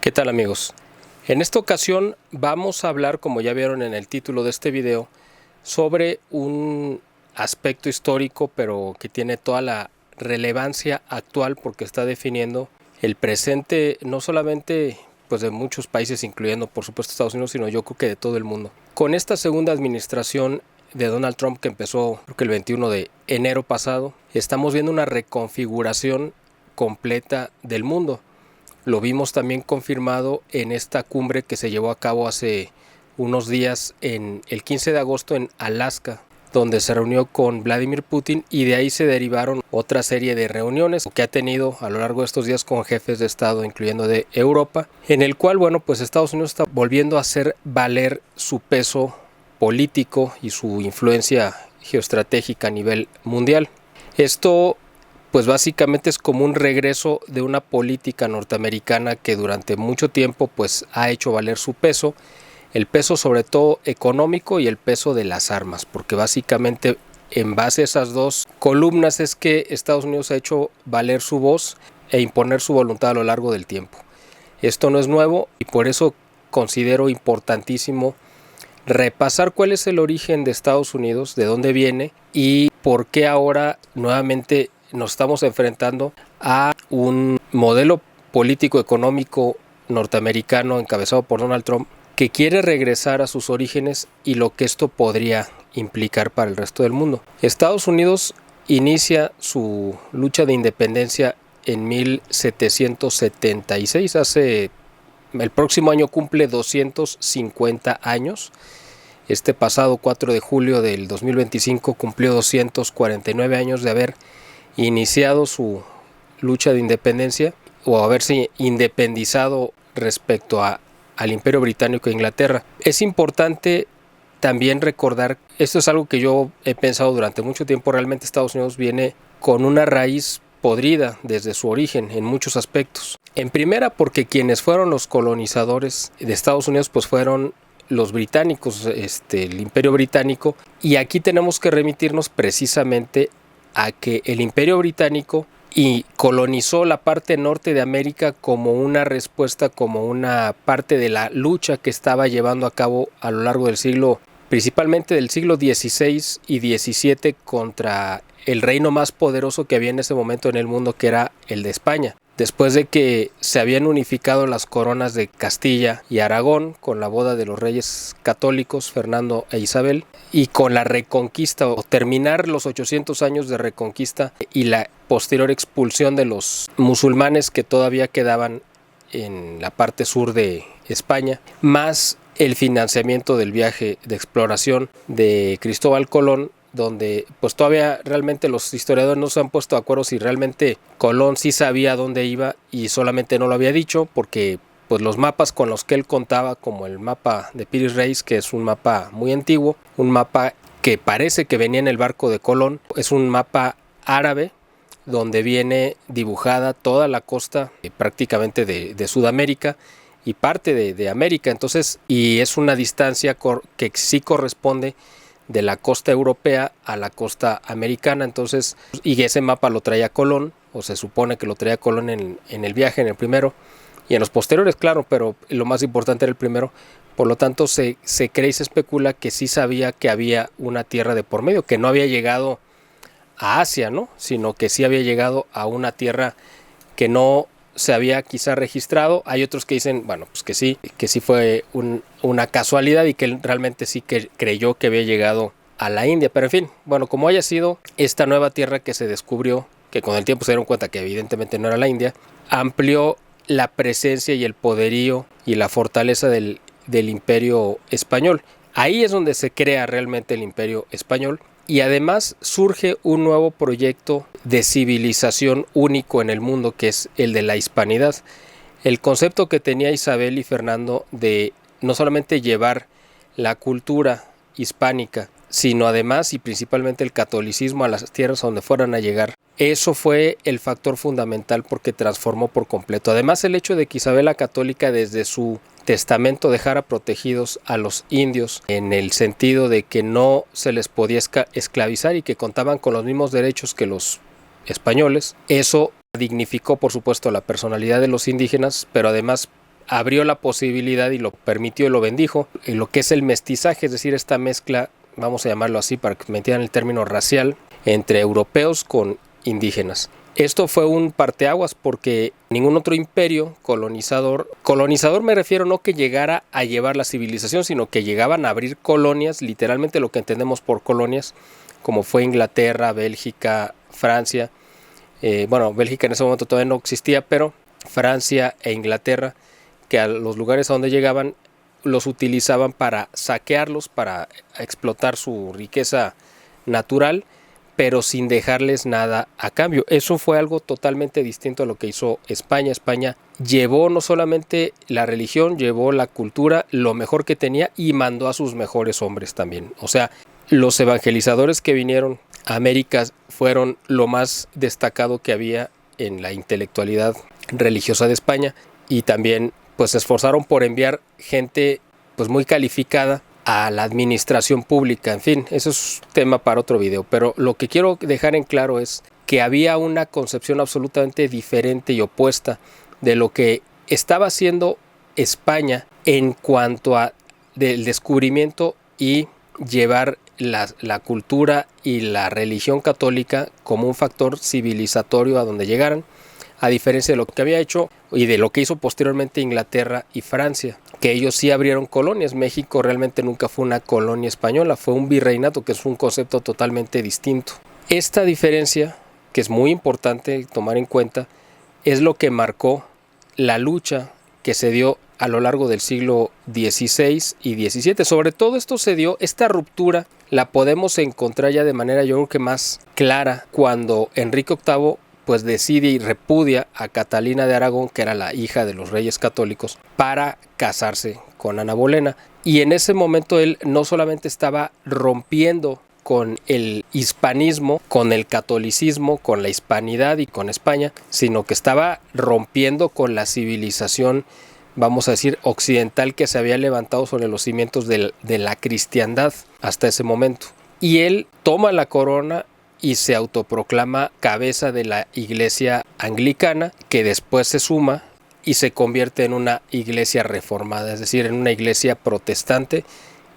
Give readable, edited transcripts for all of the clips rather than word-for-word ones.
¿Qué tal, amigos? En esta ocasión vamos a hablar, como ya vieron en el título de este video, sobre un aspecto histórico, pero que tiene toda la relevancia actual porque está definiendo el presente no solamente pues de muchos países, incluyendo por supuesto Estados Unidos, sino yo creo que de todo el mundo. Con esta segunda administración de Donald Trump, que empezó creo que el 21 de enero pasado, estamos viendo una reconfiguración completa del mundo. Lo vimos también confirmado en esta cumbre que se llevó a cabo hace unos días, en el 15 de agosto en Alaska, donde se reunió con Vladimir Putin, y de ahí se derivaron otra serie de reuniones que ha tenido a lo largo de estos días con jefes de Estado, incluyendo de Europa, en el cual, pues Estados Unidos está volviendo a hacer valer su peso político y su influencia geoestratégica a nivel mundial. Esto pues básicamente es como un regreso de una política norteamericana que durante mucho tiempo pues ha hecho valer su peso, el peso sobre todo económico y el peso de las armas, porque básicamente en base a esas dos columnas es que Estados Unidos ha hecho valer su voz e imponer su voluntad a lo largo del tiempo. Esto no es nuevo y por eso considero importantísimo repasar cuál es el origen de Estados Unidos, de dónde viene y por qué ahora nuevamente nos estamos enfrentando a un modelo político económico norteamericano encabezado por Donald Trump que quiere regresar a sus orígenes y lo que esto podría implicar para el resto del mundo. Estados Unidos inicia su lucha de independencia en 1776, el próximo año cumple 250 años. Este pasado 4 de julio del 2025 cumplió 249 años de haber iniciado su lucha de independencia o haberse independizado respecto al Imperio Británico e Inglaterra. Es importante también recordar, esto es algo que yo he pensado durante mucho tiempo, realmente Estados Unidos viene con una raíz podrida desde su origen en muchos aspectos. En primera, porque quienes fueron los colonizadores de Estados Unidos pues fueron los británicos, el Imperio Británico, y aquí tenemos que remitirnos precisamente a que el Imperio Británico colonizó la parte norte de América como una respuesta, como una parte de la lucha que estaba llevando a cabo a lo largo del siglo, principalmente del siglo XVI y XVII, contra el reino más poderoso que había en ese momento en el mundo, que era el de España. Después de que se habían unificado las coronas de Castilla y Aragón con la boda de los reyes católicos Fernando e Isabel, y con la reconquista o terminar los 800 años de reconquista y la posterior expulsión de los musulmanes que todavía quedaban en la parte sur de España, más el financiamiento del viaje de exploración de Cristóbal Colón, donde pues todavía realmente los historiadores no se han puesto de acuerdo si realmente Colón sí sabía dónde iba y solamente no lo había dicho, porque pues los mapas con los que él contaba, como el mapa de Piri Reis, que es un mapa muy antiguo, un mapa que parece que venía en el barco de Colón, es un mapa árabe donde viene dibujada toda la costa prácticamente de Sudamérica y parte de América, entonces, y es una distancia que sí corresponde de la costa europea a la costa americana, entonces, y ese mapa lo traía Colón, o se supone que lo traía Colón en el viaje, en el primero, y en los posteriores, claro, pero lo más importante era el primero. Por lo tanto, se cree y se especula que sí sabía que había una tierra de por medio, que no había llegado a Asia, ¿no? Sino que sí había llegado a una tierra que no se había quizá registrado. Hay otros que dicen, bueno, pues que sí fue una casualidad y que él realmente sí que creyó que había llegado a la India. Pero en fin, bueno, como haya sido, esta nueva tierra que se descubrió, que con el tiempo se dieron cuenta que evidentemente no era la India, amplió la presencia y el poderío y la fortaleza del Imperio Español. Ahí es donde se crea realmente el Imperio Español. Y además surge un nuevo proyecto de civilización único en el mundo, que es el de la hispanidad. El concepto que tenía Isabel y Fernando de no solamente llevar la cultura hispánica, sino además y principalmente el catolicismo a las tierras donde fueran a llegar. Eso fue el factor fundamental porque transformó por completo. Además, el hecho de que Isabel la Católica desde su testamento dejara protegidos a los indios en el sentido de que no se les podía esclavizar y que contaban con los mismos derechos que los españoles, eso dignificó por supuesto la personalidad de los indígenas, pero además abrió la posibilidad y lo permitió y lo bendijo, y lo que es el mestizaje, es decir, esta mezcla, vamos a llamarlo así para que me entiendan el término racial, entre europeos con indígenas. Esto fue un parteaguas porque ningún otro imperio colonizador me refiero no que llegara a llevar la civilización, sino que llegaban a abrir colonias, literalmente lo que entendemos por colonias, como fue Inglaterra, Bélgica, Francia. Bélgica en ese momento todavía no existía, pero Francia e Inglaterra, que a los lugares a donde llegaban los utilizaban para saquearlos, para explotar su riqueza natural, pero sin dejarles nada a cambio. Eso fue algo totalmente distinto a lo que hizo España. España llevó no solamente la religión, llevó la cultura, lo mejor que tenía, y mandó a sus mejores hombres también. O sea, los evangelizadores que vinieron a América fueron lo más destacado que había en la intelectualidad religiosa de España, y también pues se esforzaron por enviar gente pues muy calificada a la administración pública. En fin, eso es tema para otro video, pero lo que quiero dejar en claro es que había una concepción absolutamente diferente y opuesta de lo que estaba haciendo España en cuanto a del descubrimiento y llevar la cultura y la religión católica como un factor civilizatorio a donde llegaran, a diferencia de lo que había hecho y de lo que hizo posteriormente Inglaterra y Francia, que ellos sí abrieron colonias. México realmente nunca fue una colonia española, fue un virreinato, que es un concepto totalmente distinto. Esta diferencia, que es muy importante tomar en cuenta, es lo que marcó la lucha que se dio a lo largo del siglo XVI y XVII. Sobre todo esto se dio, esta ruptura la podemos encontrar ya de manera yo creo que más clara cuando Enrique VIII pues decide y repudia a Catalina de Aragón, que era la hija de los reyes católicos, para casarse con Ana Bolena. Y en ese momento él no solamente estaba rompiendo con el hispanismo, con el catolicismo, con la hispanidad y con España, sino que estaba rompiendo con la civilización, vamos a decir, occidental, que se había levantado sobre los cimientos de la cristiandad hasta ese momento. Y él toma la corona y se autoproclama cabeza de la iglesia anglicana, que después se suma y se convierte en una iglesia reformada, es decir, en una iglesia protestante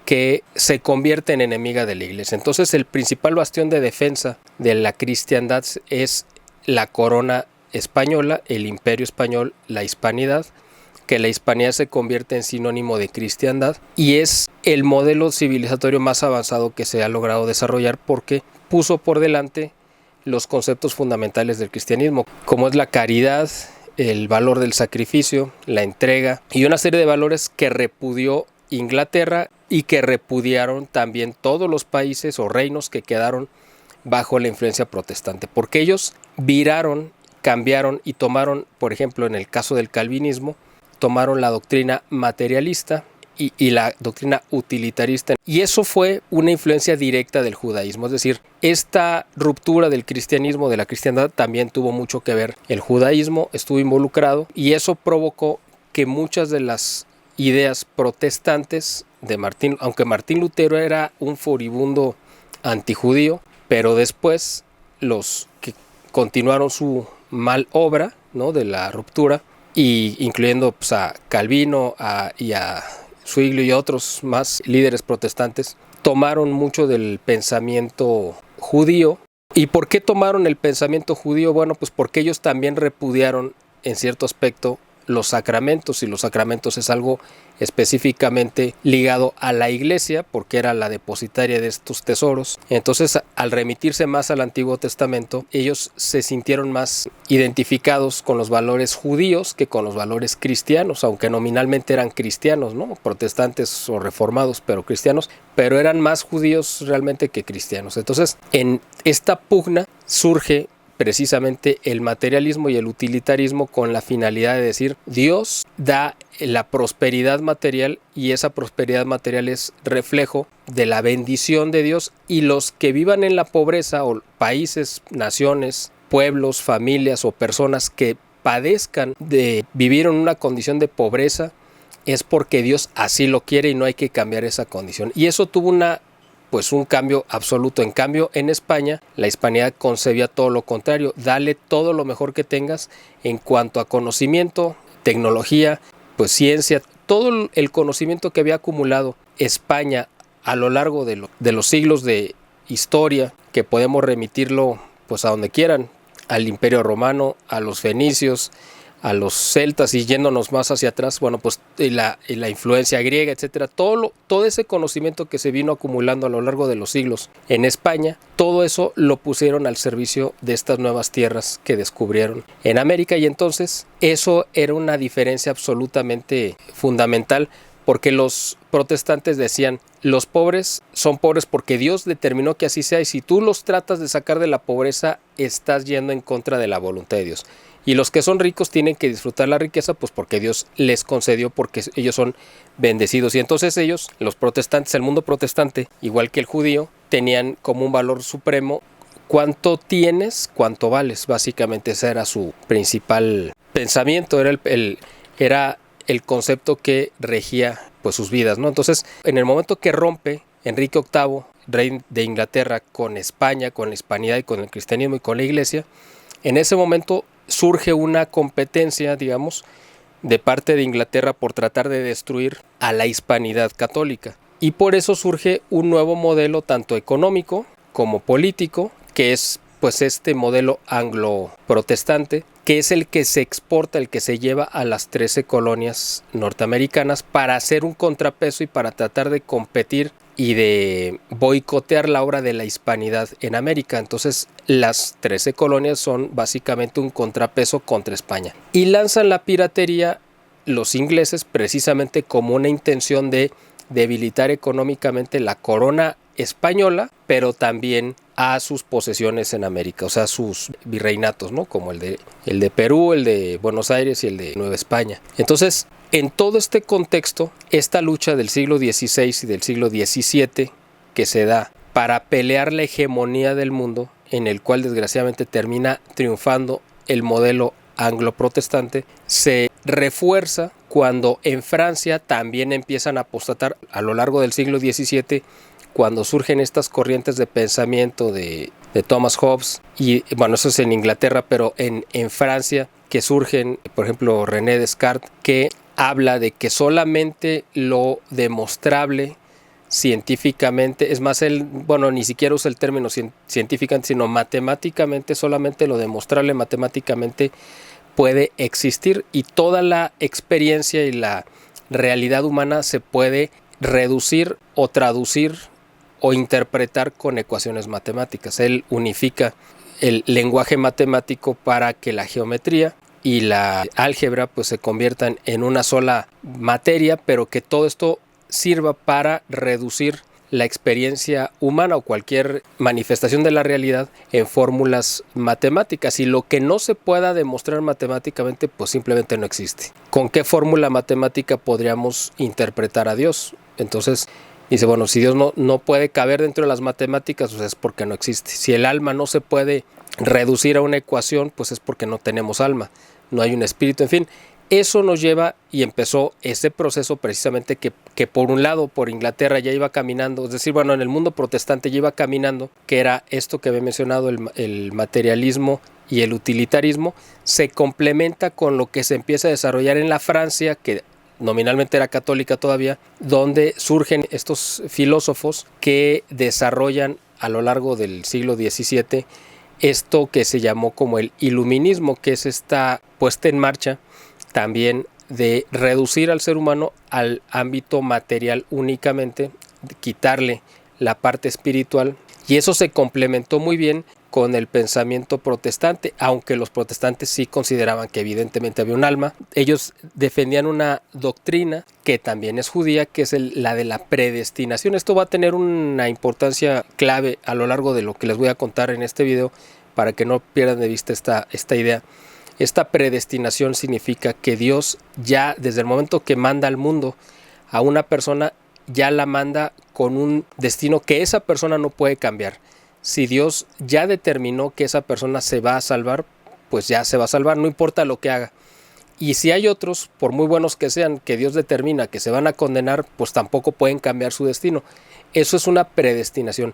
que se convierte en enemiga de la iglesia. Entonces el principal bastión de defensa de la cristiandad es la corona española, el imperio español, la hispanidad, que la hispanidad se convierte en sinónimo de cristiandad y es el modelo civilizatorio más avanzado que se ha logrado desarrollar porque puso por delante los conceptos fundamentales del cristianismo, como es la caridad, el valor del sacrificio, la entrega y una serie de valores que repudió Inglaterra y que repudiaron también todos los países o reinos que quedaron bajo la influencia protestante, porque ellos viraron, cambiaron y tomaron, por ejemplo, en el caso del calvinismo, tomaron la doctrina materialista y la doctrina utilitarista. Y eso fue una influencia directa del judaísmo. Es decir, esta ruptura del cristianismo, de la cristiandad, también tuvo mucho que ver. El judaísmo estuvo involucrado y eso provocó que muchas de las ideas protestantes de Martín, aunque Martín Lutero era un furibundo antijudío, pero después los que continuaron su mal obra, ¿no?, de la ruptura, y incluyendo pues, a Calvino y a Zwinglio y otros más líderes protestantes, tomaron mucho del pensamiento judío. ¿Y por qué tomaron el pensamiento judío? Bueno, pues porque ellos también repudiaron en cierto aspecto los sacramentos, y los sacramentos es algo específicamente ligado a la iglesia porque era la depositaria de estos tesoros. Entonces, al remitirse más al Antiguo Testamento, ellos se sintieron más identificados con los valores judíos que con los valores cristianos, aunque nominalmente eran cristianos, ¿no?, protestantes o reformados, pero cristianos, pero eran más judíos realmente que cristianos. Entonces, en esta pugna surge precisamente el materialismo y el utilitarismo con la finalidad de decir Dios da la prosperidad material y esa prosperidad material es reflejo de la bendición de Dios, y los que vivan en la pobreza o países, naciones, pueblos, familias o personas que padezcan de vivir en una condición de pobreza es porque Dios así lo quiere y no hay que cambiar esa condición. Y eso tuvo un cambio absoluto. En cambio, en España, la hispanidad concebía todo lo contrario. Dale todo lo mejor que tengas en cuanto a conocimiento, tecnología, pues ciencia, todo el conocimiento que había acumulado España a lo largo de los siglos de historia, que podemos remitirlo pues a donde quieran, al Imperio Romano, a los fenicios, a los celtas, y yéndonos más hacia atrás, bueno, pues y la influencia griega, etcétera, todo ese conocimiento que se vino acumulando a lo largo de los siglos en España, todo eso lo pusieron al servicio de estas nuevas tierras que descubrieron en América. Y entonces eso era una diferencia absolutamente fundamental, porque los protestantes decían, los pobres son pobres porque Dios determinó que así sea, y si tú los tratas de sacar de la pobreza, estás yendo en contra de la voluntad de Dios. Y los que son ricos tienen que disfrutar la riqueza, pues porque Dios les concedió, porque ellos son bendecidos. Y entonces ellos, los protestantes, el mundo protestante, igual que el judío, tenían como un valor supremo: cuánto tienes, cuánto vales. Básicamente ese era su principal pensamiento, era el concepto que regía pues sus vidas, ¿no? Entonces, en el momento que rompe Enrique VIII, rey de Inglaterra, con España, con la hispanidad y con el cristianismo y con la iglesia, en ese momento surge una competencia, digamos, de parte de Inglaterra por tratar de destruir a la hispanidad católica. Y por eso surge un nuevo modelo, tanto económico como político, que es pues este modelo anglo-protestante, que es el que se exporta, el que se lleva a las 13 colonias norteamericanas para hacer un contrapeso y para tratar de competir y de boicotear la obra de la hispanidad en América. Entonces las 13 colonias son básicamente un contrapeso contra España. Y lanzan la piratería los ingleses precisamente como una intención de debilitar económicamente la corona española, pero también a sus posesiones en América, o sea, sus virreinatos, ¿no? Como el de Perú, el de Buenos Aires y el de Nueva España. Entonces, en todo este contexto, esta lucha del siglo XVI y del siglo XVII que se da para pelear la hegemonía del mundo, en el cual desgraciadamente termina triunfando el modelo anglo-protestante, se refuerza cuando en Francia también empiezan a apostatar a lo largo del siglo XVII, cuando surgen estas corrientes de pensamiento de Thomas Hobbes, y bueno, eso es en Inglaterra, pero en Francia, que surgen, por ejemplo, René Descartes, que habla de que solamente lo demostrable científicamente, es más, él, bueno, ni siquiera usa el término científicamente, sino matemáticamente, solamente lo demostrable matemáticamente puede existir, y toda la experiencia y la realidad humana se puede reducir o traducir o interpretar con ecuaciones matemáticas. Él unifica el lenguaje matemático para que la geometría y la álgebra pues se conviertan en una sola materia, pero que todo esto sirva para reducir la experiencia humana o cualquier manifestación de la realidad en fórmulas matemáticas, y lo que no se pueda demostrar matemáticamente pues simplemente no existe. ¿Con qué fórmula matemática podríamos interpretar a Dios? Entonces dice, bueno, si Dios no puede caber dentro de las matemáticas, pues es porque no existe. Si el alma no se puede reducir a una ecuación, pues es porque no tenemos alma, no hay un espíritu, en fin. Eso nos lleva, y empezó ese proceso precisamente que por un lado, por Inglaterra ya iba caminando, es decir, bueno, en el mundo protestante ya iba caminando, que era esto que había mencionado, el materialismo y el utilitarismo, se complementa con lo que se empieza a desarrollar en la Francia, que nominalmente era católica todavía, donde surgen estos filósofos que desarrollan a lo largo del siglo XVII esto que se llamó como el iluminismo, que es esta puesta en marcha también de reducir al ser humano al ámbito material únicamente, quitarle la parte espiritual, y eso se complementó muy bien con el pensamiento protestante, aunque los protestantes sí consideraban que evidentemente había un alma. Ellos defendían una doctrina que también es judía, que es la de la predestinación. Esto va a tener una importancia clave a lo largo de lo que les voy a contar en este video, para que no pierdan de vista esta idea. Esta predestinación significa que Dios ya desde el momento que manda al mundo a una persona, ya la manda con un destino que esa persona no puede cambiar. Si Dios ya determinó que esa persona se va a salvar, pues ya se va a salvar, no importa lo que haga. Y si hay otros, por muy buenos que sean, que Dios determina que se van a condenar, pues tampoco pueden cambiar su destino. Eso es una predestinación.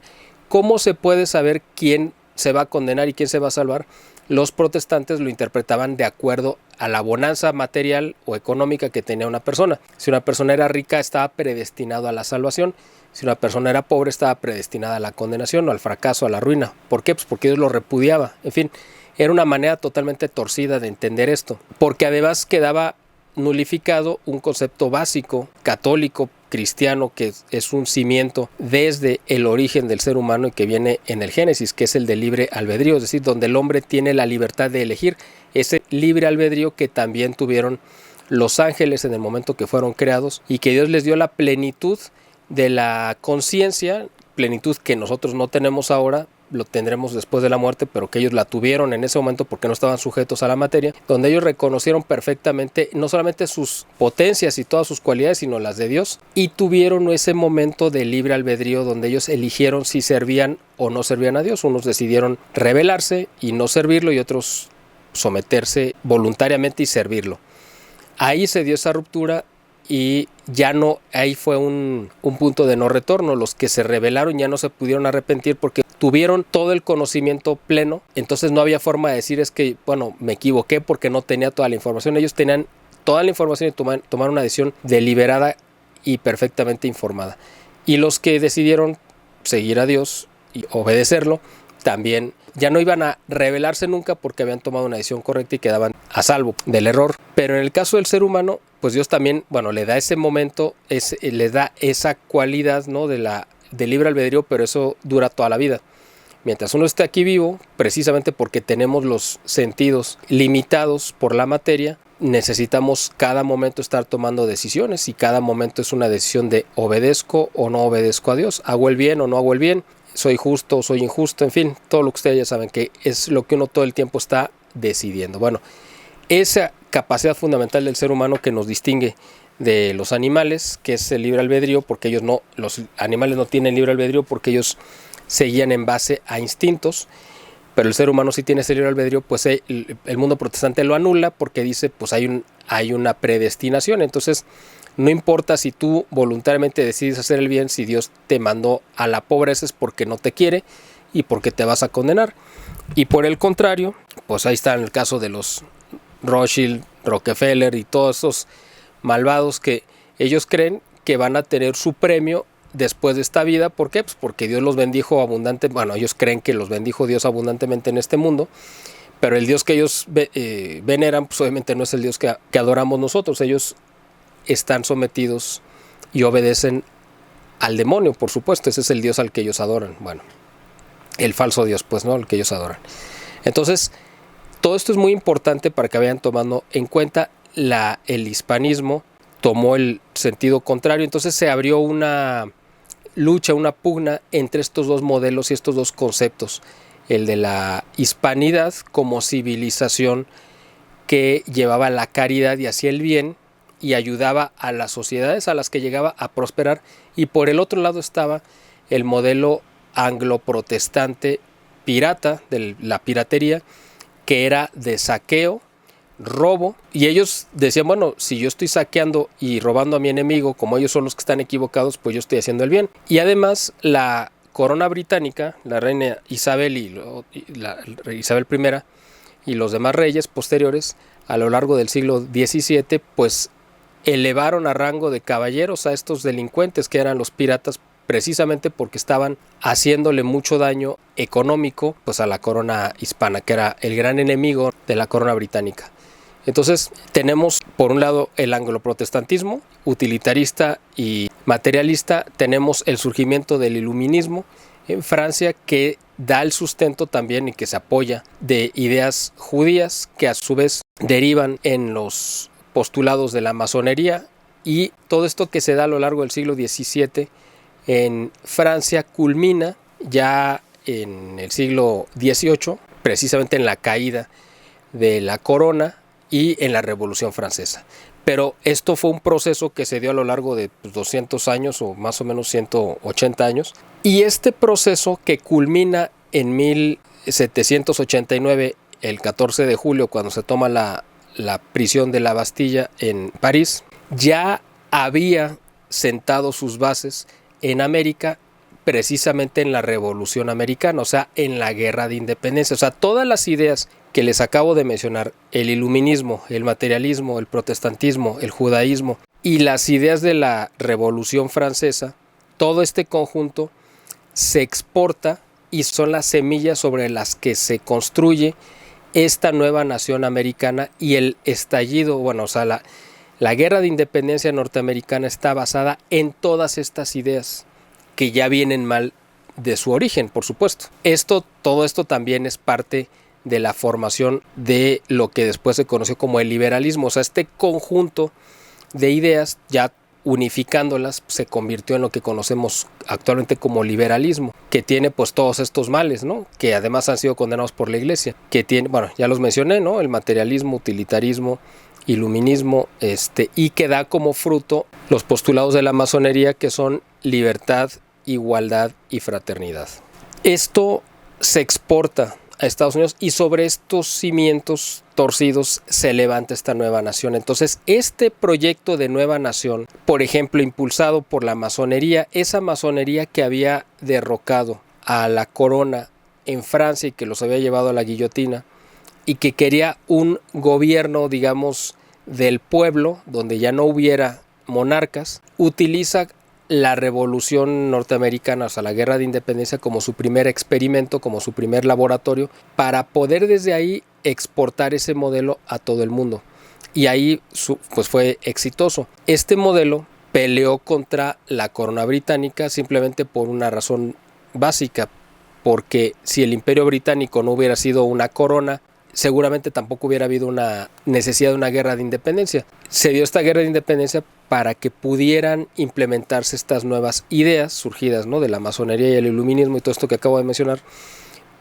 ¿Cómo se puede saber quién se va a condenar y quién se va a salvar? los protestantes lo interpretaban de acuerdo a la bonanza material o económica que tenía una persona. Si una persona era rica, estaba predestinado a la salvación. Si una persona era pobre, estaba predestinada a la condenación o al fracaso, a la ruina. ¿Por qué? Pues porque Dios lo repudiaba. En fin, era una manera totalmente torcida de entender esto. Porque además quedaba nulificado un concepto básico, católico, cristiano, que es un cimiento desde el origen del ser humano y que viene en el Génesis, que es el de libre albedrío, es decir, donde el hombre tiene la libertad de elegir ese libre albedrío que también tuvieron los ángeles en el momento que fueron creados y que Dios les dio la plenitud de la conciencia, plenitud que nosotros no tenemos ahora, lo tendremos después de la muerte, pero que ellos la tuvieron en ese momento porque no estaban sujetos a la materia, donde ellos reconocieron perfectamente no solamente sus potencias y todas sus cualidades, sino las de Dios, y tuvieron ese momento de libre albedrío donde ellos eligieron si servían o no servían a Dios. Unos decidieron rebelarse y no servirlo y otros someterse voluntariamente y servirlo. Ahí se dio esa ruptura y ya no, ahí fue un punto de no retorno. Los que se rebelaron ya no se pudieron arrepentir porque tuvieron todo el conocimiento pleno, entonces no había forma de decir es que, bueno, me equivoqué porque no tenía toda la información. Ellos tenían toda la información y tomaron una decisión deliberada y perfectamente informada. Y los que decidieron seguir a Dios y obedecerlo, también ya no iban a rebelarse nunca porque habían tomado una decisión correcta y quedaban a salvo del error. Pero en el caso del ser humano, pues Dios también, bueno, le da ese momento, le da esa cualidad, ¿no?, de libre albedrío, pero eso dura toda la vida. Mientras uno esté aquí vivo, precisamente porque tenemos los sentidos limitados por la materia, necesitamos cada momento estar tomando decisiones y cada momento es una decisión de obedezco o no obedezco a Dios, hago el bien o no hago el bien, soy justo o soy injusto, en fin, todo lo que ustedes ya saben que es lo que uno todo el tiempo está decidiendo. Bueno, esa capacidad fundamental del ser humano que nos distingue de los animales, que es el libre albedrío, porque ellos no, los animales no tienen libre albedrío porque ellos se guían en base a instintos, pero el ser humano sí tiene ese libre albedrío, pues el mundo protestante lo anula porque dice pues hay una predestinación. Entonces no importa si tú voluntariamente decides hacer el bien, si Dios te mandó a la pobreza es porque no te quiere y porque te vas a condenar. Y por el contrario, pues ahí está el caso de los Rothschild, Rockefeller y todos esos malvados que ellos creen que van a tener su premio después de esta vida. ¿Por qué? Pues porque Dios los bendijo abundante. Bueno, ellos creen que los bendijo Dios abundantemente en este mundo, pero el Dios que ellos veneran, pues obviamente no es el Dios que adoramos nosotros. Ellos están sometidos y obedecen al demonio, por supuesto. Ese es el Dios al que ellos adoran. Bueno, el falso Dios, pues, ¿no?, al que ellos adoran. Entonces, todo esto es muy importante para que vayan tomando en cuenta. El hispanismo tomó el sentido contrario, entonces se abrió una lucha, una pugna entre estos dos modelos y estos dos conceptos, el de la hispanidad como civilización que llevaba la caridad y hacía el bien y ayudaba a las sociedades a las que llegaba a prosperar, y por el otro lado estaba el modelo anglo-protestante pirata, de la piratería, que era de saqueo, robo, y ellos decían, bueno, si yo estoy saqueando y robando a mi enemigo, como ellos son los que están equivocados, pues yo estoy haciendo el bien. Y además la corona británica, la reina Isabel Isabel I y los demás reyes posteriores a lo largo del siglo XVII, pues elevaron a rango de caballeros a estos delincuentes que eran los piratas, precisamente porque estaban haciéndole mucho daño económico pues a la corona hispana, que era el gran enemigo de la corona británica. Entonces tenemos por un lado el angloprotestantismo utilitarista y materialista, tenemos el surgimiento del iluminismo en Francia, que da el sustento también y que se apoya de ideas judías que a su vez derivan en los postulados de la masonería, y todo esto que se da a lo largo del siglo XVII en Francia culmina ya en el siglo XVIII, precisamente en la caída de la corona y en la Revolución Francesa. Pero esto fue un proceso que se dio a lo largo de 200 años o más o menos 180 años. Y este proceso que culmina en 1789, el 14 de julio, cuando se toma la prisión de la Bastilla en París, ya había sentado sus bases en América precisamente en la Revolución Americana, o sea, en la Guerra de Independencia. O sea, todas las ideas que les acabo de mencionar, el iluminismo, el materialismo, el protestantismo, el judaísmo y las ideas de la Revolución Francesa, todo este conjunto se exporta y son las semillas sobre las que se construye esta nueva nación americana y el estallido, bueno, o sea, la Guerra de Independencia norteamericana está basada en todas estas ideas que ya vienen mal de su origen, por supuesto. Todo esto también es parte de la formación de lo que después se conoció como el liberalismo. O sea, este conjunto de ideas, ya unificándolas, se convirtió en lo que conocemos actualmente como liberalismo, que tiene pues todos estos males, ¿no? Que además han sido condenados por la Iglesia, que tiene, bueno, ya los mencioné, ¿no? El materialismo, utilitarismo, iluminismo, y que da como fruto los postulados de la masonería, que son libertad, igualdad y fraternidad. Esto se exporta a Estados Unidos y sobre estos cimientos torcidos se levanta esta nueva nación. Entonces, este proyecto de nueva nación, por ejemplo, impulsado por la masonería, esa masonería que había derrocado a la corona en Francia y que los había llevado a la guillotina, y que quería un gobierno, digamos, del pueblo, donde ya no hubiera monarcas, utiliza la Revolución Norteamericana, o sea, la Guerra de Independencia, como su primer experimento, como su primer laboratorio, para poder desde ahí exportar ese modelo a todo el mundo. Y ahí pues fue exitoso. Este modelo peleó contra la corona británica simplemente por una razón básica, porque si el Imperio Británico no hubiera sido una corona, seguramente tampoco hubiera habido una necesidad de una guerra de independencia. Se dio esta guerra de independencia para que pudieran implementarse estas nuevas ideas surgidas, ¿no?, de la masonería y el iluminismo y todo esto que acabo de mencionar,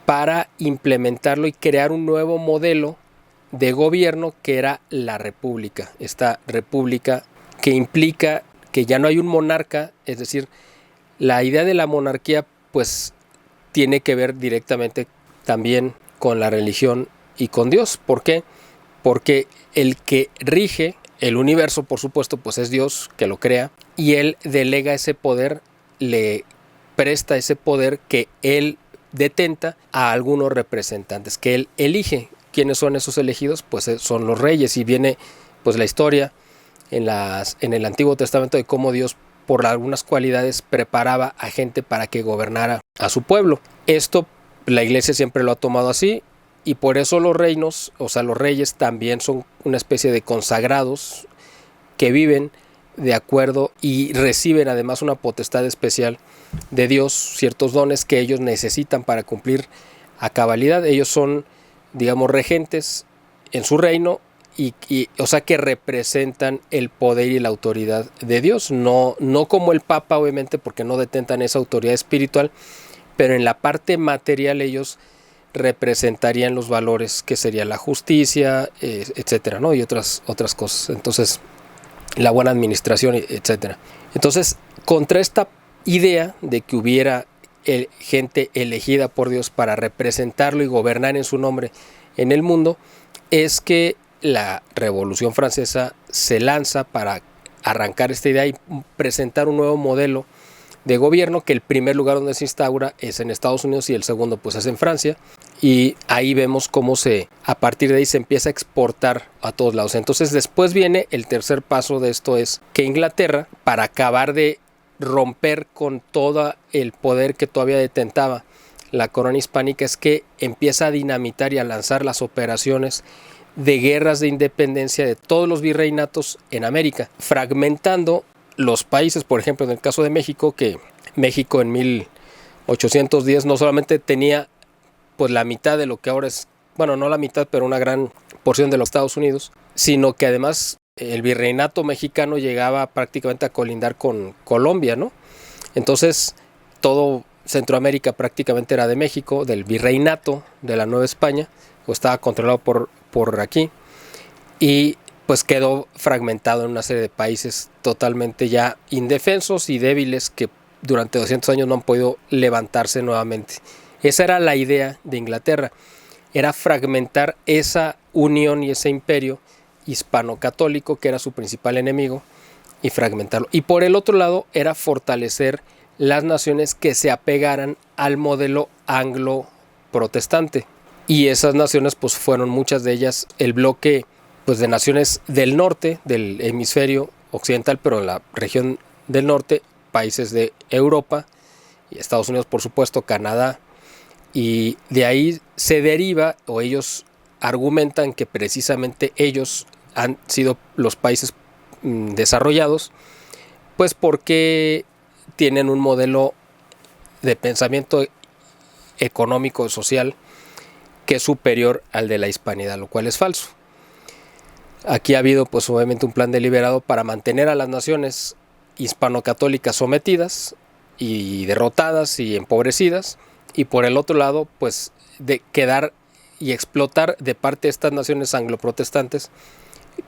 para implementarlo y crear un nuevo modelo de gobierno que era la república. Esta república que implica que ya no hay un monarca, es decir, la idea de la monarquía pues tiene que ver directamente también con la religión y con Dios. ¿Por qué? Porque el que rige el universo, por supuesto, pues es Dios, que lo crea, y él delega ese poder, le presta ese poder que él detenta a algunos representantes que él elige. ¿Quiénes son esos elegidos? Pues son los reyes, y viene pues la historia en el Antiguo Testamento de cómo Dios, por algunas cualidades, preparaba a gente para que gobernara a su pueblo. Esto la Iglesia siempre lo ha tomado así, y por eso los reinos, o sea, los reyes también son una especie de consagrados que viven de acuerdo y reciben además una potestad especial de Dios, ciertos dones que ellos necesitan para cumplir a cabalidad. Ellos son, digamos, regentes en su reino y o sea, que representan el poder y la autoridad de Dios, no como el Papa, obviamente, porque no detentan esa autoridad espiritual, pero en la parte material ellos representarían los valores que sería la justicia, etcétera, ¿no? Y otras cosas. Entonces, la buena administración, etcétera. Entonces, contra esta idea de que hubiera gente elegida por Dios para representarlo y gobernar en su nombre en el mundo, es que la Revolución Francesa se lanza para arrancar esta idea y presentar un nuevo modelo de gobierno, que el primer lugar donde se instaura es en Estados Unidos y el segundo pues es en Francia, y ahí vemos cómo a partir de ahí se empieza a exportar a todos lados. Entonces después viene el tercer paso de esto, es que Inglaterra, para acabar de romper con todo el poder que todavía detentaba la corona hispánica, es que empieza a dinamitar y a lanzar las operaciones de guerras de independencia de todos los virreinatos en América, fragmentando los países. Por ejemplo, en el caso de México, que México en 1810 no solamente tenía pues la mitad de lo que ahora es, bueno, no la mitad, pero una gran porción de los Estados Unidos, sino que además el virreinato mexicano llegaba prácticamente a colindar con Colombia, ¿no? Entonces, todo Centroamérica prácticamente era de México, del virreinato de la Nueva España, o estaba controlado por aquí, y pues quedó fragmentado en una serie de países totalmente ya indefensos y débiles que durante 200 años no han podido levantarse nuevamente. Esa era la idea de Inglaterra, era fragmentar esa unión y ese imperio hispano-católico que era su principal enemigo, y fragmentarlo. Y por el otro lado era fortalecer las naciones que se apegaran al modelo anglo-protestante. Y esas naciones pues fueron muchas de ellas el bloque pues de naciones del norte, del hemisferio occidental, pero en la región del norte, países de Europa y Estados Unidos, por supuesto, Canadá, y de ahí se deriva, o ellos argumentan que precisamente ellos han sido los países desarrollados, pues porque tienen un modelo de pensamiento económico y social que es superior al de la hispanidad, lo cual es falso. Aquí ha habido pues obviamente un plan deliberado para mantener a las naciones hispano-católicas sometidas y derrotadas y empobrecidas, y por el otro lado pues de quedar y explotar de parte de estas naciones anglo-protestantes.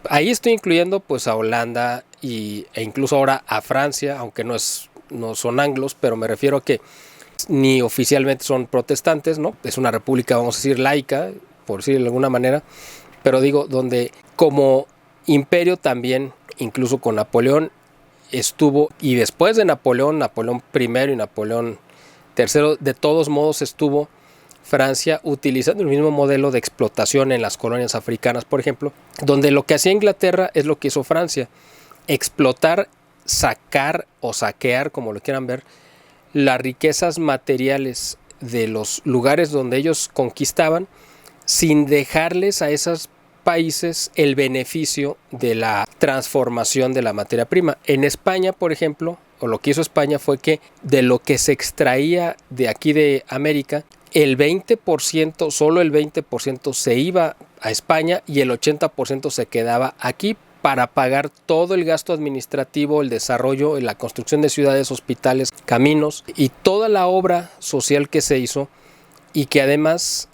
Ahí estoy incluyendo pues a Holanda e incluso ahora a Francia, aunque no son anglos, pero me refiero a que ni oficialmente son protestantes, ¿no? Es una república, vamos a decir, laica, por decirlo de alguna manera, pero digo, donde como imperio también, incluso con Napoleón, estuvo, y después de Napoleón I y Napoleón III, de todos modos estuvo Francia utilizando el mismo modelo de explotación en las colonias africanas, por ejemplo, donde lo que hacía Inglaterra es lo que hizo Francia: explotar, sacar o saquear, como lo quieran ver, las riquezas materiales de los lugares donde ellos conquistaban, sin dejarles a esos países el beneficio de la transformación de la materia prima. En España, por ejemplo, o lo que hizo España fue que de lo que se extraía de aquí de América, el 20%, solo el 20% se iba a España y el 80% se quedaba aquí para pagar todo el gasto administrativo, el desarrollo, la construcción de ciudades, hospitales, caminos y toda la obra social que se hizo, y que además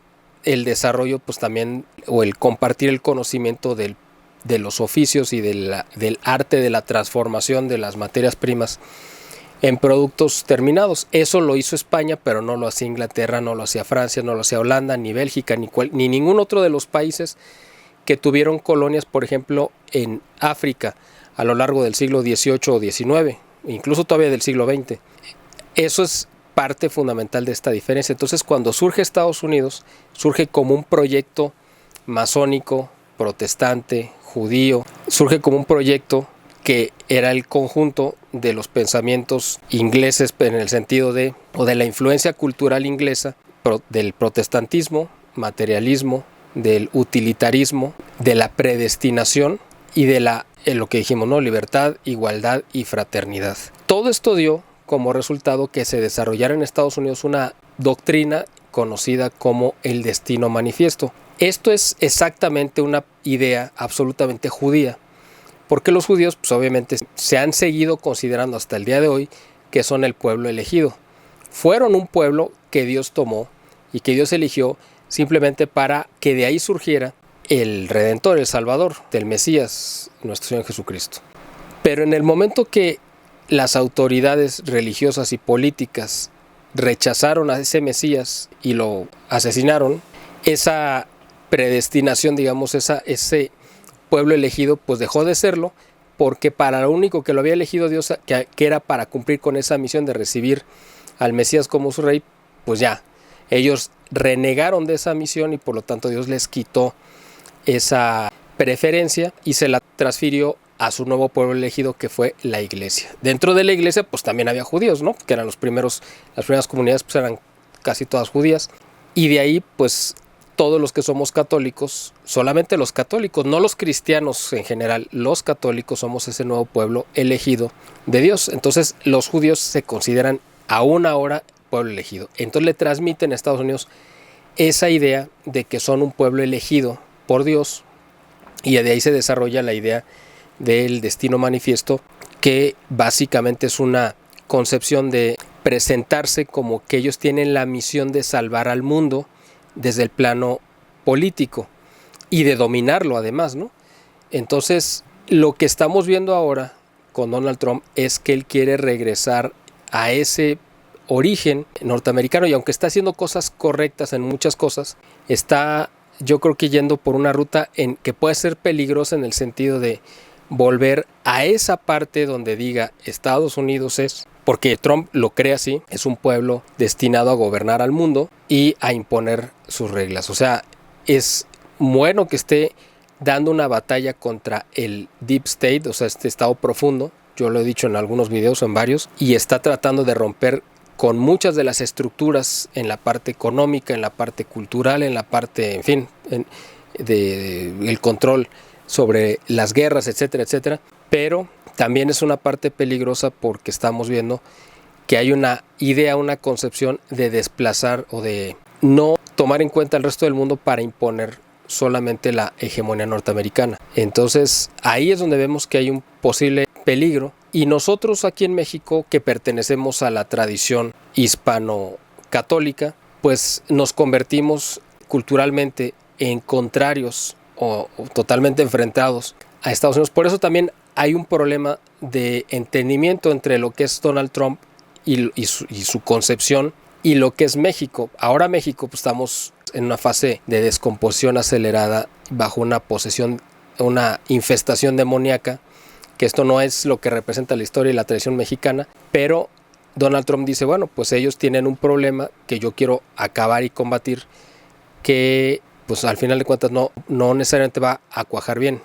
el desarrollo pues también, o el compartir el conocimiento de los oficios y del arte de la transformación de las materias primas en productos terminados. Eso lo hizo España, pero no lo hacía Inglaterra, no lo hacía Francia, no lo hacía Holanda, ni Bélgica, ni ningún otro de los países que tuvieron colonias, por ejemplo, en África a lo largo del siglo XVIII o XIX, incluso todavía del siglo XX. Eso es parte fundamental de esta diferencia. Entonces, cuando surge Estados Unidos, surge como un proyecto masónico, protestante, judío, surge como un proyecto que era el conjunto de los pensamientos ingleses en el sentido de la influencia cultural inglesa, del protestantismo, materialismo, del utilitarismo, de la predestinación y de lo que dijimos, ¿no? Libertad, igualdad y fraternidad. Todo esto dio como resultado que se desarrollara en Estados Unidos una doctrina conocida como el destino manifiesto. Esto es exactamente una idea absolutamente judía, porque los judíos pues obviamente se han seguido considerando hasta el día de hoy que son el pueblo elegido. Fueron un pueblo que Dios tomó y que Dios eligió simplemente para que de ahí surgiera el Redentor, el Salvador, del Mesías, nuestro Señor Jesucristo. Pero en el momento que las autoridades religiosas y políticas rechazaron a ese Mesías y lo asesinaron, esa predestinación, digamos, ese pueblo elegido, pues dejó de serlo, porque para lo único que lo había elegido Dios, que era para cumplir con esa misión de recibir al Mesías como su rey, pues ya, ellos renegaron de esa misión y por lo tanto Dios les quitó esa preferencia y se la transfirió a su nuevo pueblo elegido, que fue la iglesia. Dentro de la iglesia pues también había judíos, ¿no? Que eran las primeras comunidades, pues eran casi todas judías, y de ahí pues todos los que somos católicos, solamente los católicos, no los cristianos en general, los católicos somos ese nuevo pueblo elegido de Dios. Entonces los judíos se consideran aún ahora pueblo elegido. Entonces le transmiten a Estados Unidos esa idea de que son un pueblo elegido por Dios, y de ahí se desarrolla la idea del destino manifiesto, que básicamente es una concepción de presentarse como que ellos tienen la misión de salvar al mundo desde el plano político y de dominarlo además, ¿no? Entonces, lo que estamos viendo ahora con Donald Trump es que él quiere regresar a ese origen norteamericano, y aunque está haciendo cosas correctas en muchas cosas, está, yo creo que yendo por una ruta que puede ser peligrosa en el sentido de volver a esa parte donde diga Estados Unidos es, porque Trump lo cree así, es un pueblo destinado a gobernar al mundo y a imponer sus reglas. O sea, es bueno que esté dando una batalla contra el Deep State, o sea, este estado profundo, yo lo he dicho en algunos videos, en varios, y está tratando de romper con muchas de las estructuras en la parte económica, en la parte cultural, en la parte, en fin, el control sobre las guerras, etcétera, etcétera. Pero también es una parte peligrosa porque estamos viendo que hay una idea, una concepción de desplazar o de no tomar en cuenta el resto del mundo para imponer solamente la hegemonía norteamericana. Entonces ahí es donde vemos que hay un posible peligro, y nosotros aquí en México, que pertenecemos a la tradición hispano-católica, pues nos convertimos culturalmente en contrarios o totalmente enfrentados a Estados Unidos. Por eso también hay un problema de entendimiento entre lo que es Donald Trump y su concepción y lo que es México. Ahora México, pues, estamos en una fase de descomposición acelerada bajo una posesión, una infestación demoníaca, que esto no es lo que representa la historia y la tradición mexicana, pero Donald Trump dice, bueno, pues ellos tienen un problema que yo quiero acabar y combatir, que pues al final de cuentas no necesariamente va a cuajar bien.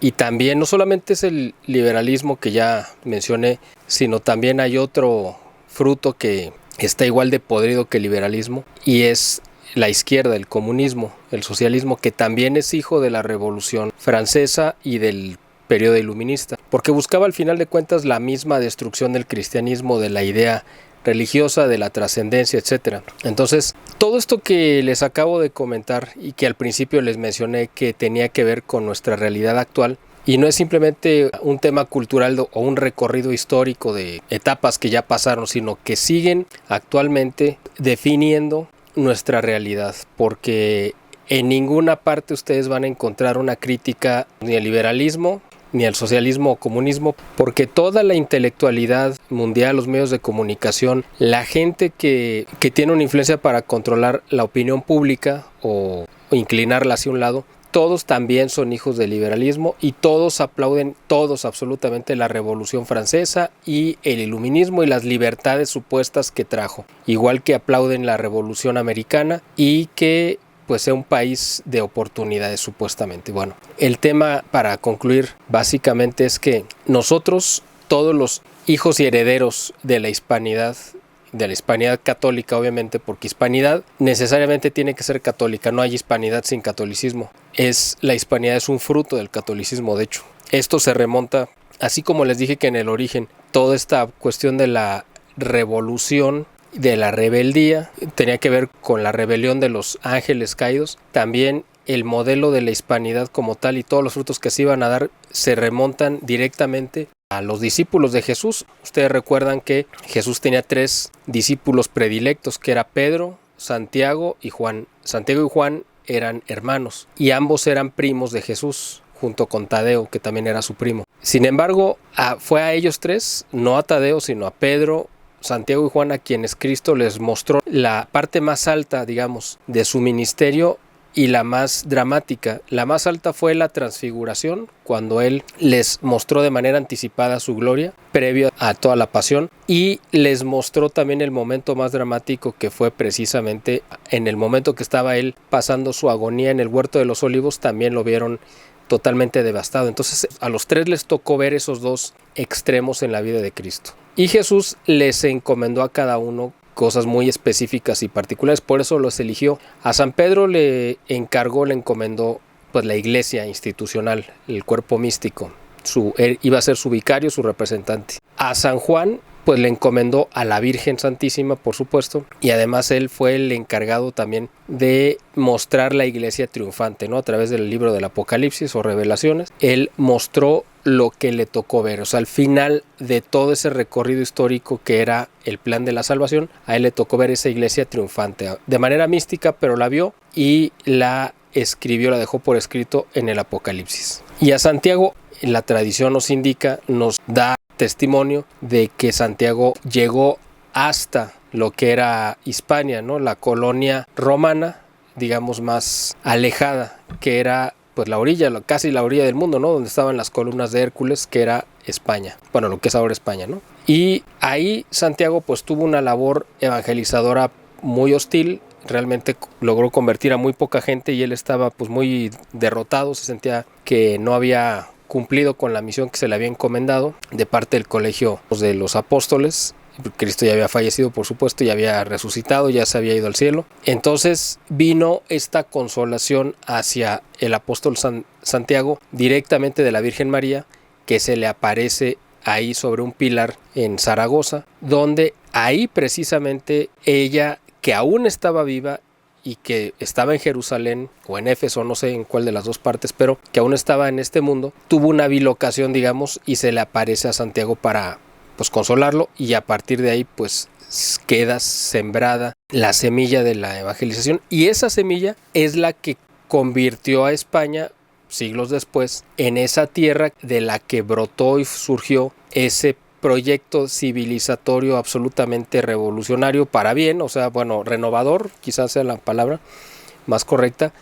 Y también no solamente es el liberalismo que ya mencioné, sino también hay otro fruto que está igual de podrido que el liberalismo, y es la izquierda, el comunismo, el socialismo, que también es hijo de la Revolución Francesa y del periodo iluminista, porque buscaba al final de cuentas la misma destrucción del cristianismo, de la idea religiosa, de la trascendencia, etc. Entonces, todo esto que les acabo de comentar y que al principio les mencioné que tenía que ver con nuestra realidad actual, y no es simplemente un tema cultural o un recorrido histórico de etapas que ya pasaron, sino que siguen actualmente definiendo nuestra realidad, porque en ninguna parte ustedes van a encontrar una crítica ni al liberalismo, ni al socialismo o comunismo, porque toda la intelectualidad mundial, los medios de comunicación, la gente que tiene una influencia para controlar la opinión pública o inclinarla hacia un lado, todos también son hijos del liberalismo, y todos aplauden, todos absolutamente, la Revolución Francesa y el iluminismo y las libertades supuestas que trajo, igual que aplauden la Revolución Americana y que pues sea un país de oportunidades supuestamente. Bueno, el tema para concluir básicamente es que nosotros, todos los hijos y herederos de la hispanidad católica, obviamente, porque hispanidad necesariamente tiene que ser católica, no hay hispanidad sin catolicismo. La hispanidad es un fruto del catolicismo, de hecho. Esto se remonta, así como les dije que en el origen, toda esta cuestión de la revolución, de la rebeldía, tenía que ver con la rebelión de los ángeles caídos. También el modelo de la hispanidad como tal y todos los frutos que se iban a dar se remontan directamente a los discípulos de Jesús. Ustedes recuerdan que Jesús tenía 3 discípulos predilectos, que era Pedro, Santiago y Juan. Santiago y Juan eran hermanos y ambos eran primos de Jesús, junto con Tadeo, que también era su primo. Sin embargo, fue a ellos 3, no a Tadeo, sino a Pedro, Santiago y Juan, a quienes Cristo les mostró la parte más alta, digamos, de su ministerio y la más dramática. La más alta fue la transfiguración, cuando Él les mostró de manera anticipada su gloria, previo a toda la pasión, y les mostró también el momento más dramático, que fue precisamente en el momento que estaba Él pasando su agonía en el huerto de los olivos. También lo vieron totalmente devastado. Entonces a los 3 les tocó ver esos 2 extremos en la vida de Cristo. Y Jesús les encomendó a cada uno cosas muy específicas y particulares, por eso los eligió. A San Pedro le encomendó pues la iglesia institucional, el cuerpo místico. Él iba a ser su vicario, su representante. A San Juan pues le encomendó a la Virgen Santísima, por supuesto, y además él fue el encargado también de mostrar la iglesia triunfante, ¿no? A través del libro del Apocalipsis o Revelaciones, él mostró lo que le tocó ver. O sea, al final de todo ese recorrido histórico que era el plan de la salvación, a él le tocó ver esa iglesia triunfante de manera mística, pero la vio y la escribió, la dejó por escrito en el Apocalipsis. Y a Santiago, la tradición nos indica, nos da testimonio de que Santiago llegó hasta lo que era Hispania, ¿no? La colonia romana, digamos, más alejada, que era pues la orilla, casi la orilla del mundo, ¿no? Donde estaban las columnas de Hércules, que era España, bueno, lo que es ahora España, ¿no? Y ahí Santiago pues tuvo una labor evangelizadora muy hostil, realmente logró convertir a muy poca gente y él estaba pues muy derrotado, se sentía que no había cumplido con la misión que se le había encomendado de parte del colegio de los apóstoles. Cristo ya había fallecido, por supuesto, ya había resucitado, ya se había ido al cielo. Entonces vino esta consolación hacia el apóstol Santiago directamente de la Virgen María, que se le aparece ahí sobre un pilar en Zaragoza, donde ahí precisamente ella, que aún estaba viva y que estaba en Jerusalén o en Éfeso, no sé en cuál de las dos partes, pero que aún estaba en este mundo, tuvo una bilocación, digamos, y se le aparece a Santiago para pues consolarlo, y a partir de ahí pues queda sembrada la semilla de la evangelización, y esa semilla es la que convirtió a España siglos después en esa tierra de la que brotó y surgió ese proyecto civilizatorio absolutamente revolucionario para bien, o sea, bueno, renovador, quizás sea la palabra más correcta,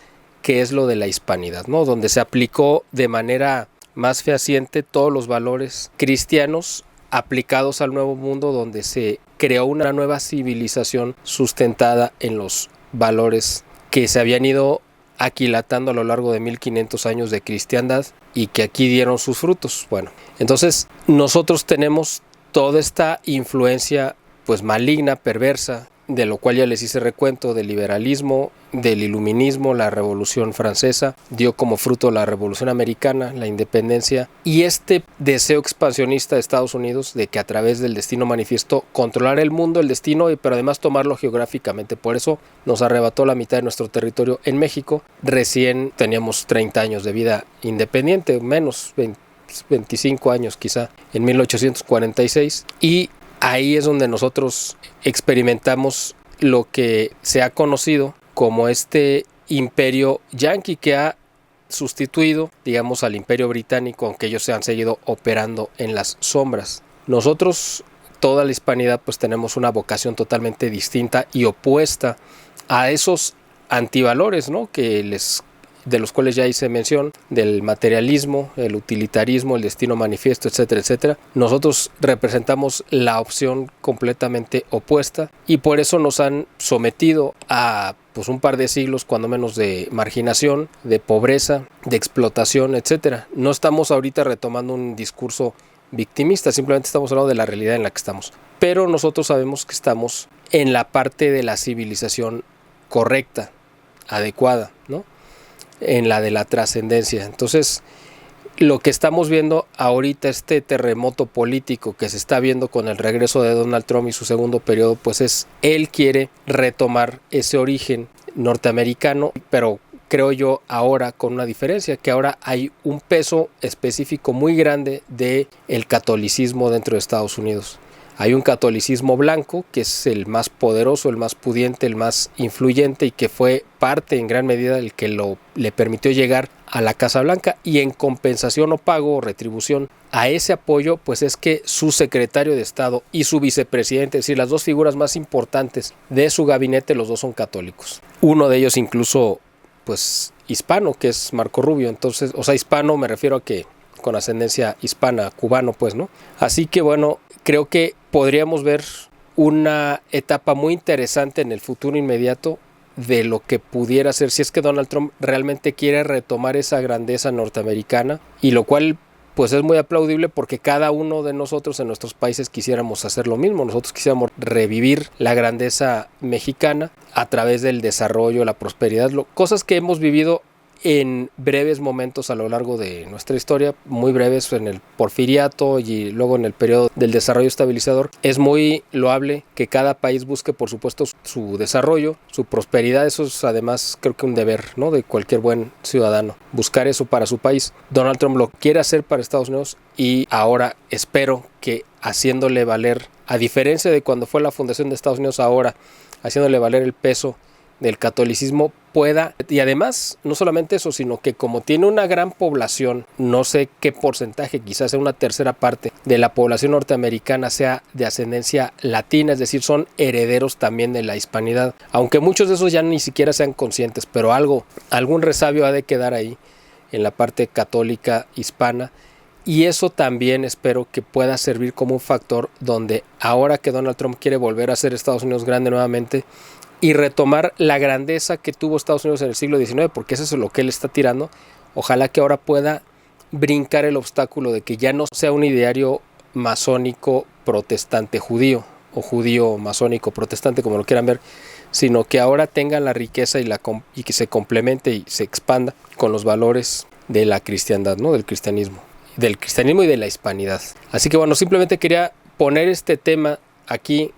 que es lo de la hispanidad, ¿no? Donde se aplicó de manera más fehaciente todos los valores cristianos aplicados al nuevo mundo, donde se creó una nueva civilización sustentada en los valores que se habían ido aquilatando a lo largo de 1500 años de cristiandad y que aquí dieron sus frutos. Bueno, entonces nosotros tenemos toda esta influencia pues maligna, perversa, de lo cual ya les hice recuento, del liberalismo, del iluminismo, la Revolución Francesa, dio como fruto la Revolución Americana, la independencia, y este deseo expansionista de Estados Unidos de que a través del destino manifiesto controlar el mundo, el destino, pero además tomarlo geográficamente. Por eso nos arrebató la mitad de nuestro territorio en México. Recién teníamos 30 años de vida independiente, menos 25 años quizá, en 1846, y ahí es donde nosotros experimentamos lo que se ha conocido como este imperio yanqui, que ha sustituido, digamos, al imperio británico, aunque ellos se han seguido operando en las sombras. Nosotros, toda la hispanidad, pues tenemos una vocación totalmente distinta y opuesta a esos antivalores, ¿no? De los cuales ya hice mención, del materialismo, el utilitarismo, el destino manifiesto, etcétera, etcétera. Nosotros representamos la opción completamente opuesta, y por eso nos han sometido a pues un par de siglos, cuando menos, de marginación, de pobreza, de explotación, etcétera. No estamos ahorita retomando un discurso victimista, simplemente estamos hablando de la realidad en la que estamos. Pero nosotros sabemos que estamos en la parte de la civilización correcta, adecuada, ¿no? En la de la trascendencia. Entonces, lo que estamos viendo ahorita, este terremoto político que se está viendo con el regreso de Donald Trump y su segundo periodo, pues él quiere retomar ese origen norteamericano, pero creo yo ahora con una diferencia, que ahora hay un peso específico muy grande del catolicismo dentro de Estados Unidos. Hay un catolicismo blanco que es el más poderoso, el más pudiente, el más influyente, y que fue parte en gran medida el que le permitió llegar a la Casa Blanca, y en compensación o pago o retribución a ese apoyo, pues es que su secretario de Estado y su vicepresidente, es decir, las dos figuras más importantes de su gabinete, los dos son católicos. Uno de ellos incluso pues hispano, que es Marco Rubio. Entonces, o sea, hispano me refiero a que con ascendencia hispana, cubano, pues, ¿no? Así que bueno, creo que podríamos ver una etapa muy interesante en el futuro inmediato de lo que pudiera ser, si es que Donald Trump realmente quiere retomar esa grandeza norteamericana, y lo cual pues es muy aplaudible, porque cada uno de nosotros en nuestros países quisiéramos hacer lo mismo. Nosotros quisiéramos revivir la grandeza mexicana a través del desarrollo, la prosperidad, cosas que hemos vivido en breves momentos a lo largo de nuestra historia, muy breves en el porfiriato y luego en el periodo del desarrollo estabilizador. Es muy loable que cada país busque, por supuesto, su desarrollo, su prosperidad. Eso es además, creo que un deber, ¿no?, de cualquier buen ciudadano, buscar eso para su país. Donald Trump lo quiere hacer para Estados Unidos, y ahora espero que, haciéndole valer, a diferencia de cuando fue la fundación de Estados Unidos, ahora haciéndole valer el peso del catolicismo, pueda, y además no solamente eso, sino que como tiene una gran población, no sé qué porcentaje, quizás sea una tercera parte de la población norteamericana sea de ascendencia latina, es decir, son herederos también de la hispanidad, aunque muchos de esos ya ni siquiera sean conscientes, pero algún resabio ha de quedar ahí. en la parte católica hispana. Y eso también espero que pueda servir como un factor donde ahora que Donald Trump quiere volver a hacer Estados Unidos grande nuevamente y retomar la grandeza que tuvo Estados Unidos en el siglo XIX, porque eso es lo que él está tirando, ojalá que ahora pueda brincar el obstáculo de que ya no sea un ideario masónico protestante judío o judío masónico protestante, como lo quieran ver, sino que ahora tenga la riqueza y que se complemente y se expanda con los valores de la cristiandad, ¿no? Del cristianismo y de la hispanidad. Así que bueno, simplemente quería poner este tema aquí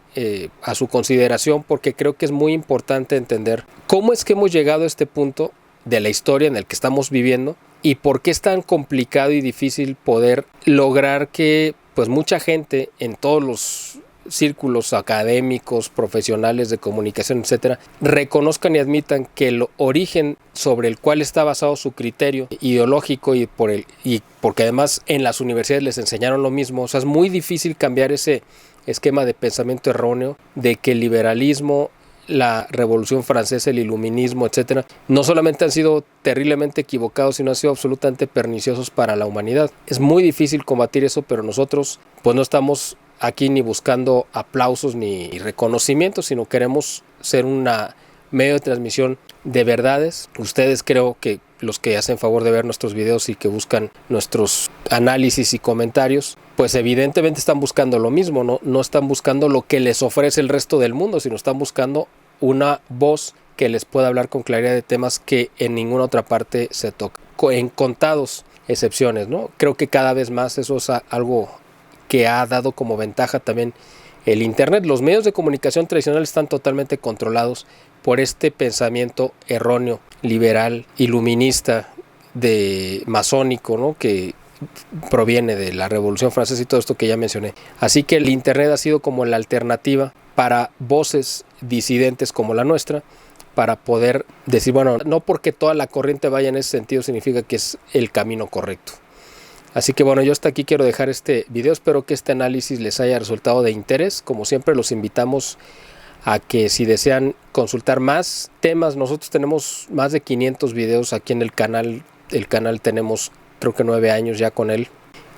a su consideración, porque creo que es muy importante entender cómo es que hemos llegado a este punto de la historia en el que estamos viviendo y por qué es tan complicado y difícil poder lograr que pues mucha gente en todos los círculos académicos, profesionales de comunicación, etcétera, reconozcan y admitan que el origen sobre el cual está basado su criterio ideológico y porque además en las universidades les enseñaron lo mismo. O sea, es muy difícil cambiar ese esquema de pensamiento erróneo de que el liberalismo, la Revolución Francesa, el iluminismo, etcétera, no solamente han sido terriblemente equivocados, sino han sido absolutamente perniciosos para la humanidad. Es muy difícil combatir eso, pero nosotros pues no estamos aquí ni buscando aplausos ni reconocimientos, sino queremos ser un medio de transmisión de verdades. Ustedes, creo que los que hacen favor de ver nuestros videos y que buscan nuestros análisis y comentarios, pues evidentemente están buscando lo mismo, no están buscando lo que les ofrece el resto del mundo, sino están buscando una voz que les pueda hablar con claridad de temas que en ninguna otra parte se toca, en contados excepciones, ¿no? Creo que cada vez más eso es algo que ha dado como ventaja también el Internet. Los medios de comunicación tradicionales están totalmente controlados por este pensamiento erróneo, liberal, iluminista, masónico, ¿no? Que proviene de la Revolución Francesa y todo esto que ya mencioné. Así que el Internet ha sido como la alternativa para voces disidentes como la nuestra, para poder decir, bueno, no porque toda la corriente vaya en ese sentido significa que es el camino correcto. Así que bueno, yo hasta aquí quiero dejar este video. Espero que este análisis les haya resultado de interés. Como siempre, los invitamos a que si desean consultar más temas, nosotros tenemos más de 500 videos aquí en el canal. El canal tenemos creo que 9 años ya con él.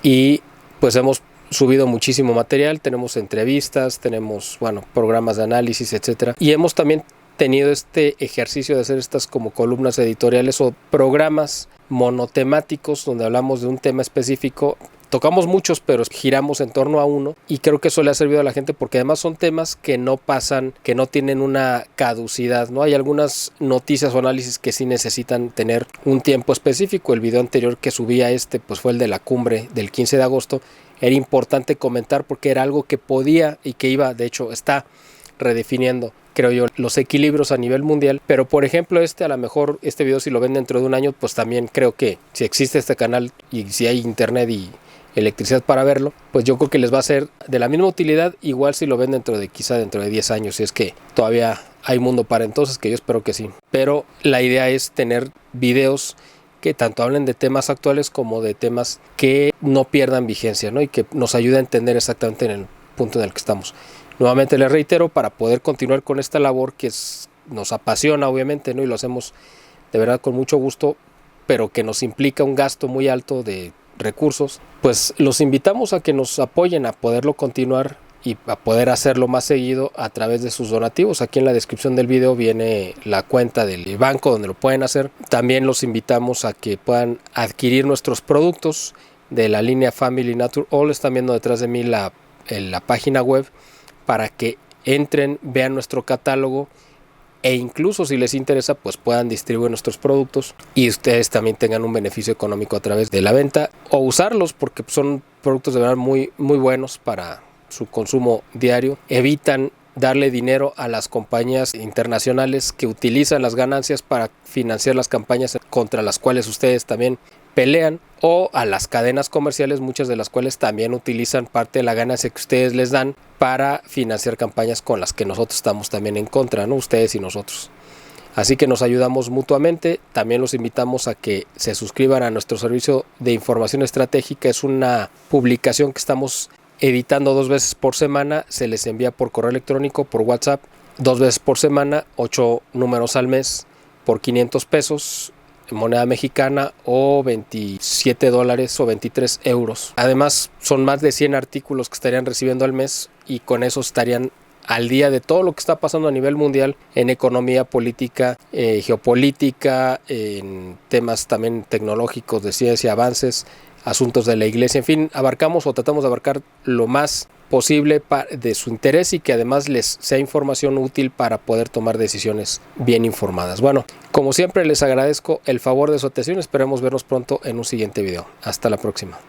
Y pues hemos subido muchísimo material. Tenemos entrevistas, tenemos programas de análisis, etcétera. Y hemos también tenido este ejercicio de hacer estas como columnas editoriales o programas monotemáticos donde hablamos de un tema específico. Tocamos muchos, pero giramos en torno a uno, y creo que eso le ha servido a la gente porque además son temas que no pasan, que no tienen una caducidad, ¿no? Hay algunas noticias o análisis que sí necesitan tener un tiempo específico. El video anterior que subí a pues fue el de la cumbre del 15 de agosto. Era importante comentar porque era algo que podía y que iba, de hecho está redefiniendo, creo yo, los equilibrios a nivel mundial. Pero por ejemplo a lo mejor este video, si lo ven dentro de un año, pues también creo que si existe este canal y si hay internet y electricidad para verlo, pues yo creo que les va a ser de la misma utilidad, igual si lo ven quizá dentro de 10 años, si es que todavía hay mundo para entonces, que yo espero que sí. Pero la idea es tener videos que tanto hablen de temas actuales como de temas que no pierdan vigencia, ¿no? Y que nos ayude a entender exactamente en el punto en el que estamos. Nuevamente les reitero, para poder continuar con esta labor que nos apasiona obviamente, ¿no? Y lo hacemos de verdad con mucho gusto, pero que nos implica un gasto muy alto de recursos, pues los invitamos a que nos apoyen a poderlo continuar y a poder hacerlo más seguido a través de sus donativos. Aquí en la descripción del video viene la cuenta del banco donde lo pueden hacer. También los invitamos a que puedan adquirir nuestros productos de la línea Family Nature All. Están viendo detrás de mí la página web, para que entren, vean nuestro catálogo e incluso si les interesa pues puedan distribuir nuestros productos y ustedes también tengan un beneficio económico a través de la venta o usarlos, porque son productos de verdad muy, muy buenos para su consumo diario. Evitan darle dinero a las compañías internacionales que utilizan las ganancias para financiar las campañas contra las cuales ustedes también pelean, o a las cadenas comerciales, muchas de las cuales también utilizan parte de la ganancia que ustedes les dan para financiar campañas con las que nosotros estamos también en contra, ¿no? Ustedes y nosotros. Así que nos ayudamos mutuamente. También los invitamos a que se suscriban a nuestro servicio de información estratégica. Es una publicación que estamos editando 2 veces por semana. Se les envía por correo electrónico, por WhatsApp, 2 veces por semana, 8 números al mes por 500 pesos. moneda mexicana o $27 o 23 euros. Además, son más de 100 artículos que estarían recibiendo al mes y con eso estarían al día de todo lo que está pasando a nivel mundial en economía, política, geopolítica, en temas también tecnológicos, de ciencia, avances, asuntos de la iglesia, en fin, abarcamos o tratamos de abarcar lo más posible de su interés y que además les sea información útil para poder tomar decisiones bien informadas. Bueno, como siempre les agradezco el favor de su atención, esperemos vernos pronto en un siguiente video. Hasta la próxima.